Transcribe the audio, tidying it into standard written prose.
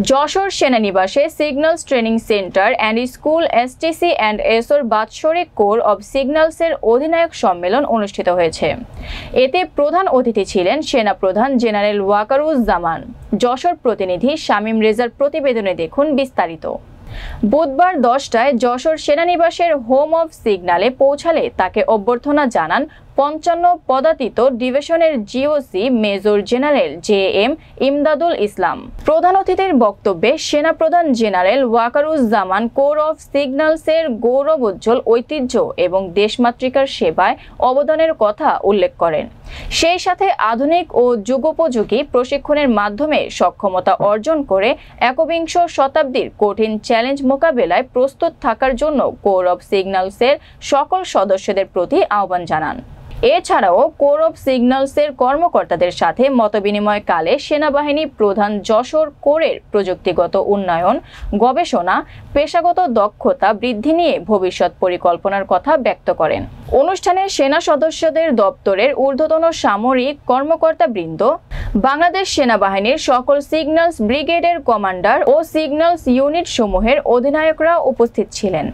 যশোর সেনানিবাসে signals training centre and school STC and এসোর বাৎসরিক কোর অব সিগন্যালসের অধিনায়ক সম্মেলন অনুষ্ঠিত হয়েছে। এতে প্রধান অতিথি ছিলেন সেনাপ্রধান জেনারেল ওয়াকারুজ্জামান। যশোর প্রতিনিধি শামীম রেজার প্রতিবেদনে দেখুন বিস্তারিত। বুধবার 10টায় যশোর সেনানিবাসের হোম অব সিগন্যালে পৌঁছালে তাকে অভ্যর্থনা জানান 55 পদাতিত ডিভিশনের GOC major general JM Imdadul Islam. প্রধান অতিথির বক্তব্যে সেনাপ্রধান জেনারেল ওয়াকারুজ্জামান কোর অফ সিগন্যালসের গৌরবোজ্জ্বল ঐতিহ্য এবং দেশমাতৃকার সেবায় অবদানের কথা উল্লেখ করেন। সেই সাথে আধুনিক ও যুগোপযোগী প্রশিক্ষণের মাধ্যমে সক্ষমতা অর্জন করে একবিংশ শতাব্দীর কঠিন চ্যালেঞ্জ মোকাবেলায় প্রস্তুত থাকার জন্য কোর অব সিগন্যালসের সকল সদস্যদের প্রতি আহ্বান জানান। এছাড়াও কোর অব সিগন্যালসের কর্মকর্তাদের সাথে মতবিনিময়কালে সেনাবাহিনী প্রধান যশোর কোরের প্রযুক্তিগত উন্নয়ন, গবেষণা, পেশাগত দক্ষতা বৃদ্ধি নিয়ে ভবিষ্যৎ পরিকল্পনার কথা ব্যক্ত করেন। অনুষ্ঠানে সেনা সদস্যদের দপ্তরের ঊর্ধ্বতন সামরিক কর্মকর্তাবৃন্দ, বাংলাদেশ সেনাবাহিনীর সকল সিগন্যালস ব্রিগেডের কমান্ডার ও সিগন্যালস ইউনিট সমূহের অধিনায়করা উপস্থিত ছিলেন।